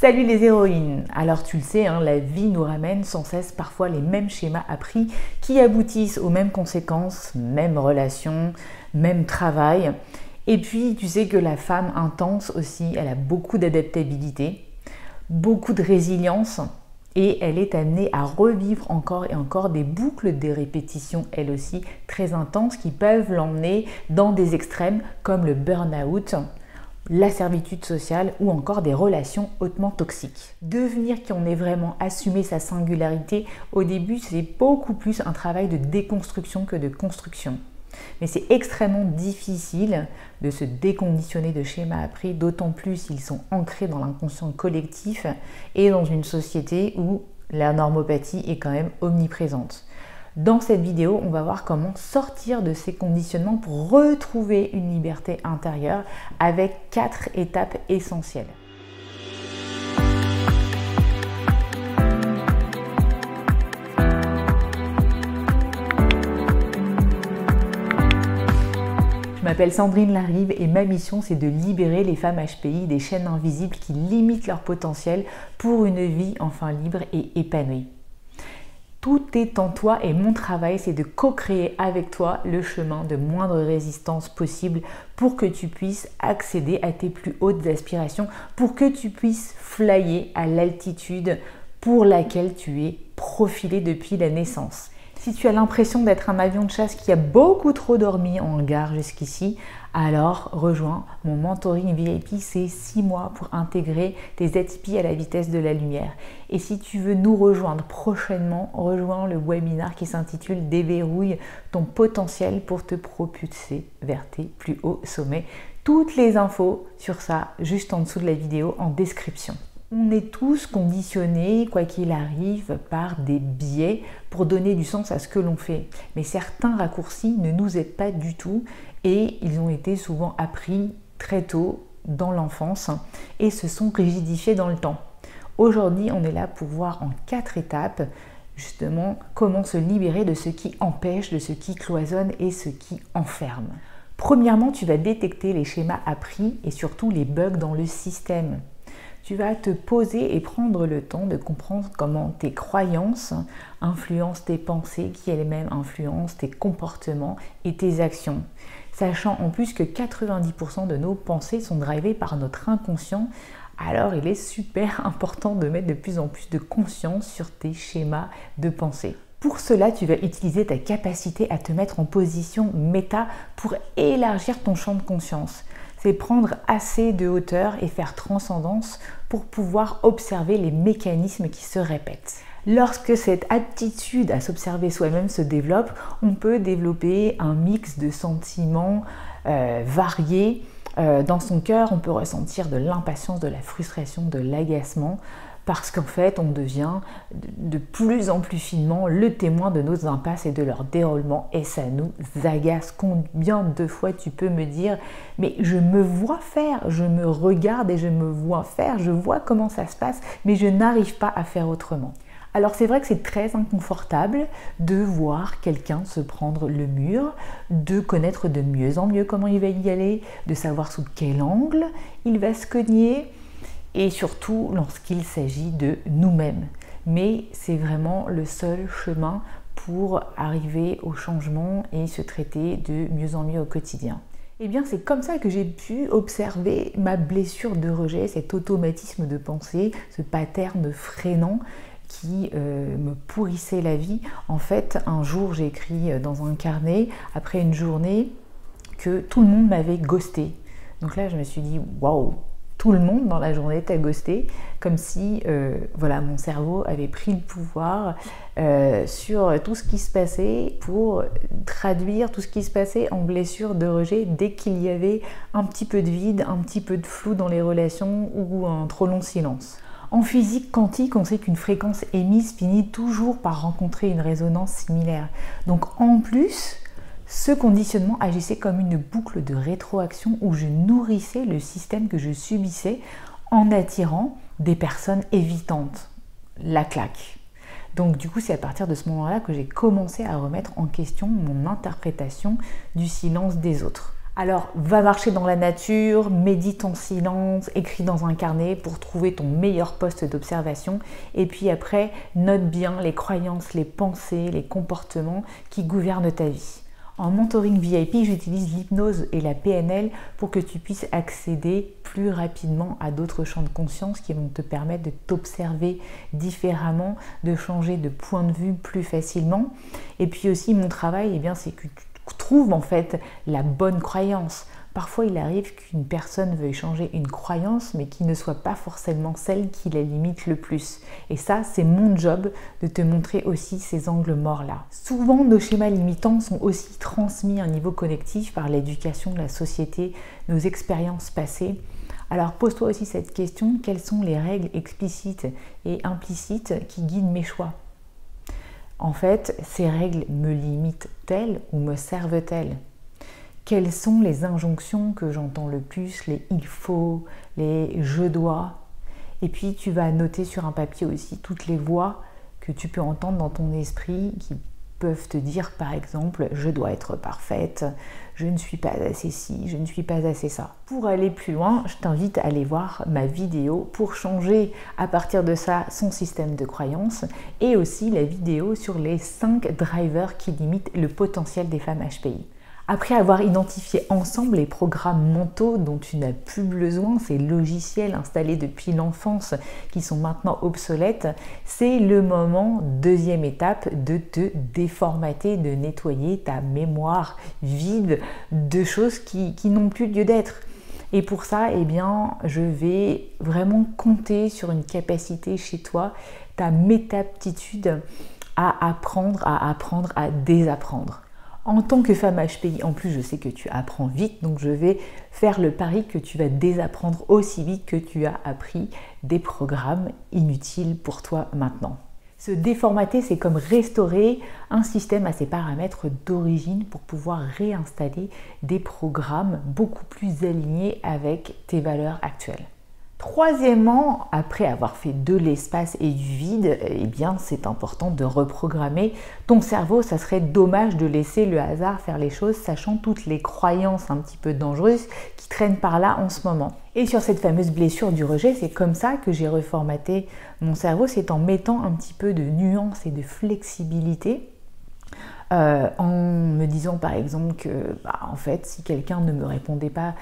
Salut les héroïnes! Alors tu le sais, la vie nous ramène sans cesse parfois les mêmes schémas appris qui aboutissent aux mêmes conséquences, mêmes relations, même travail. Et puis tu sais que la femme intense aussi, elle a beaucoup d'adaptabilité, beaucoup de résilience et elle est amenée à revivre encore et encore des boucles de répétitions, elles aussi très intenses, qui peuvent l'emmener dans des extrêmes comme le burn-out, la servitude sociale ou encore des relations hautement toxiques. Devenir qui en est vraiment, assumer sa singularité, au début c'est beaucoup plus un travail de déconstruction que de construction. Mais c'est extrêmement difficile de se déconditionner de schémas appris, d'autant plus s'ils sont ancrés dans l'inconscient collectif et dans une société où la normopathie est quand même omniprésente. Dans cette vidéo, on va voir comment sortir de ces conditionnements pour retrouver une liberté intérieure avec 4 étapes essentielles. Je m'appelle Sandrine Larive et ma mission c'est de libérer les femmes HPI des chaînes invisibles qui limitent leur potentiel pour une vie enfin libre et épanouie. Tout est en toi et mon travail c'est de co-créer avec toi le chemin de moindre résistance possible pour que tu puisses accéder à tes plus hautes aspirations, pour que tu puisses flyer à l'altitude pour laquelle tu es profilé depuis la naissance. Si tu as l'impression d'être un avion de chasse qui a beaucoup trop dormi en hangar jusqu'ici, alors rejoins mon mentoring VIP, c'est 6 mois pour intégrer tes ZP à la vitesse de la lumière. Et si tu veux nous rejoindre prochainement, rejoins le webinaire qui s'intitule Déverrouille ton potentiel pour te propulser vers tes plus hauts sommets. Toutes les infos sur ça juste en dessous de la vidéo en description. On est tous conditionnés, quoi qu'il arrive, par des biais pour donner du sens à ce que l'on fait. Mais certains raccourcis ne nous aident pas du tout et ils ont été souvent appris très tôt dans l'enfance et se sont rigidifiés dans le temps. Aujourd'hui, on est là pour voir en 4 étapes justement comment se libérer de ce qui empêche, de ce qui cloisonne et ce qui enferme. Premièrement, tu vas détecter les schémas appris et surtout les bugs dans le système. Tu vas te poser et prendre le temps de comprendre comment tes croyances influencent tes pensées, qui elles-mêmes influencent tes comportements et tes actions. Sachant en plus que 90% de nos pensées sont drivées par notre inconscient, alors il est super important de mettre de plus en plus de conscience sur tes schémas de pensée. Pour cela, tu vas utiliser ta capacité à te mettre en position méta pour élargir ton champ de conscience. C'est prendre assez de hauteur et faire transcendance pour pouvoir observer les mécanismes qui se répètent. Lorsque cette aptitude à s'observer soi-même se développe, on peut développer un mix de sentiments variés. Dans son cœur, on peut ressentir de l'impatience, de la frustration, de l'agacement, parce qu'en fait, on devient de plus en plus finement le témoin de nos impasses et de leur déroulement et ça nous agace. Combien de fois tu peux me dire « mais je me vois faire, je me regarde et je me vois faire, je vois comment ça se passe, mais je n'arrive pas à faire autrement ». Alors c'est vrai que c'est très inconfortable de voir quelqu'un se prendre le mur, de connaître de mieux en mieux comment il va y aller, de savoir sous quel angle il va se cogner, et surtout lorsqu'il s'agit de nous-mêmes. Mais c'est vraiment le seul chemin pour arriver au changement et se traiter de mieux en mieux au quotidien. Et bien c'est comme ça que j'ai pu observer ma blessure de rejet, cet automatisme de pensée, ce pattern freinant qui me pourrissait la vie. En fait, un jour j'ai écrit dans un carnet, après une journée, que tout le monde m'avait ghosté. Donc là je me suis dit « waouh !» Tout le monde dans la journée t'a ghosté, comme si voilà, mon cerveau avait pris le pouvoir sur tout ce qui se passait pour traduire tout ce qui se passait en blessure de rejet dès qu'il y avait un petit peu de vide, un petit peu de flou dans les relations ou un trop long silence. En physique quantique, on sait qu'une fréquence émise finit toujours par rencontrer une résonance similaire. Donc en plus, ce conditionnement agissait comme une boucle de rétroaction où je nourrissais le système que je subissais en attirant des personnes évitantes. La claque. Donc du coup, c'est à partir de ce moment-là que j'ai commencé à remettre en question mon interprétation du silence des autres. Alors, va marcher dans la nature, médite en silence, écris dans un carnet pour trouver ton meilleur poste d'observation. Et puis après, note bien les croyances, les pensées, les comportements qui gouvernent ta vie. En mentoring VIP, j'utilise l'hypnose et la PNL pour que tu puisses accéder plus rapidement à d'autres champs de conscience qui vont te permettre de t'observer différemment, de changer de point de vue plus facilement. Et puis aussi, mon travail, c'est que tu trouves en fait la bonne croyance. Parfois, il arrive qu'une personne veuille changer une croyance, mais qui ne soit pas forcément celle qui la limite le plus. Et ça, c'est mon job de te montrer aussi ces angles morts-là. Souvent, nos schémas limitants sont aussi transmis à un niveau collectif par l'éducation de la société, nos expériences passées. Alors, pose-toi aussi cette question, quelles sont les règles explicites et implicites qui guident mes choix ? En fait, ces règles me limitent-elles ou me servent-elles ? Quelles sont les injonctions que j'entends le plus, les il faut, les je dois? Et puis tu vas noter sur un papier aussi toutes les voix que tu peux entendre dans ton esprit qui peuvent te dire par exemple je dois être parfaite, je ne suis pas assez ci, je ne suis pas assez ça. Pour aller plus loin, je t'invite à aller voir ma vidéo pour changer à partir de ça son système de croyance et aussi la vidéo sur les 5 drivers qui limitent le potentiel des femmes HPI. Après avoir identifié ensemble les programmes mentaux dont tu n'as plus besoin, ces logiciels installés depuis l'enfance qui sont maintenant obsolètes, c'est le moment, deuxième étape, de te déformater, de nettoyer ta mémoire vide de choses qui n'ont plus lieu d'être. Et pour ça, je vais vraiment compter sur une capacité chez toi, ta métaptitude à apprendre, à désapprendre. En tant que femme HPI, en plus, je sais que tu apprends vite, donc je vais faire le pari que tu vas désapprendre aussi vite que tu as appris des programmes inutiles pour toi maintenant. Se déformater, c'est comme restaurer un système à ses paramètres d'origine pour pouvoir réinstaller des programmes beaucoup plus alignés avec tes valeurs actuelles. Troisièmement, après avoir fait de l'espace et du vide, c'est important de reprogrammer ton cerveau. Ça serait dommage de laisser le hasard faire les choses, sachant toutes les croyances un petit peu dangereuses qui traînent par là en ce moment. Et sur cette fameuse blessure du rejet, c'est comme ça que j'ai reformaté mon cerveau, c'est en mettant un petit peu de nuance et de flexibilité. En me disant par exemple que en fait si quelqu'un ne me répondait pas,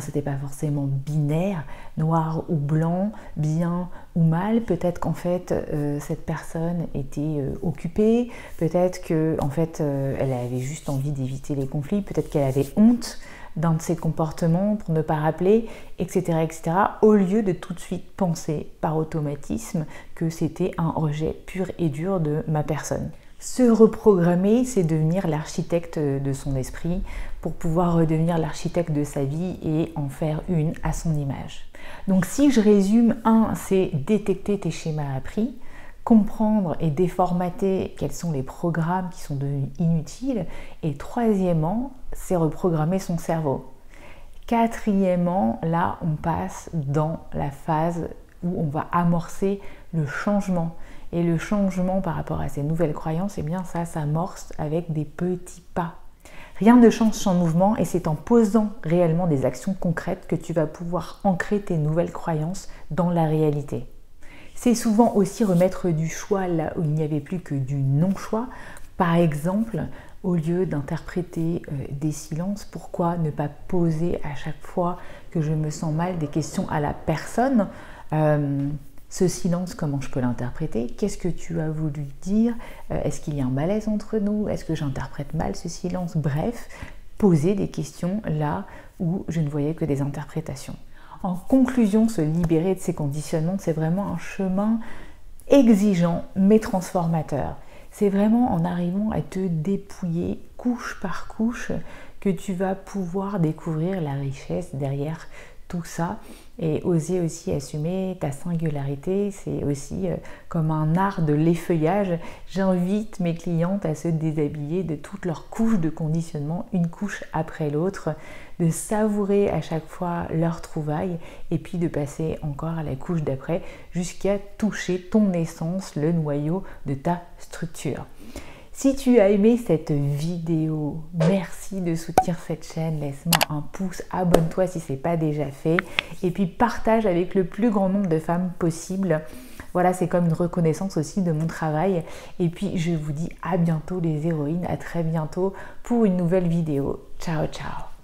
c'était pas forcément binaire, noir ou blanc, bien ou mal, peut-être qu'en fait cette personne était occupée, peut-être que en fait elle avait juste envie d'éviter les conflits, peut-être qu'elle avait honte d'un de ses comportements pour ne pas rappeler, etc., etc., au lieu de tout de suite penser par automatisme que c'était un rejet pur et dur de ma personne. Se reprogrammer, c'est devenir l'architecte de son esprit pour pouvoir redevenir l'architecte de sa vie et en faire une à son image. Donc si je résume, 1, c'est détecter tes schémas appris, comprendre et déformater quels sont les programmes qui sont devenus inutiles, et troisièmement, c'est reprogrammer son cerveau. Quatrièmement, là on passe dans la phase où on va amorcer le changement. Et le changement par rapport à ces nouvelles croyances, ça s'amorce avec des petits pas. Rien ne change sans mouvement et c'est en posant réellement des actions concrètes que tu vas pouvoir ancrer tes nouvelles croyances dans la réalité. C'est souvent aussi remettre du choix là où il n'y avait plus que du non-choix. Par exemple, au lieu d'interpréter des silences, pourquoi ne pas poser à chaque fois que je me sens mal des questions à la personne ce silence, comment je peux l'interpréter? Qu'est-ce que tu as voulu dire? Est-ce qu'il y a un malaise entre nous? Est-ce que j'interprète mal ce silence? Bref, poser des questions là où je ne voyais que des interprétations. En conclusion, se libérer de ces conditionnements, c'est vraiment un chemin exigeant mais transformateur. C'est vraiment en arrivant à te dépouiller couche par couche que tu vas pouvoir découvrir la richesse derrière tout ça et oser aussi assumer ta singularité. C'est aussi comme un art de l'effeuillage. J'invite mes clientes à se déshabiller de toutes leurs couches de conditionnement, une couche après l'autre, de savourer à chaque fois leur trouvaille et puis de passer encore à la couche d'après jusqu'à toucher ton essence, le noyau de ta structure. Si tu as aimé cette vidéo, merci de soutenir cette chaîne, laisse-moi un pouce, abonne-toi si ce n'est pas déjà fait et puis partage avec le plus grand nombre de femmes possible. Voilà, c'est comme une reconnaissance aussi de mon travail. Et puis je vous dis à bientôt les héroïnes, à très bientôt pour une nouvelle vidéo. Ciao, ciao!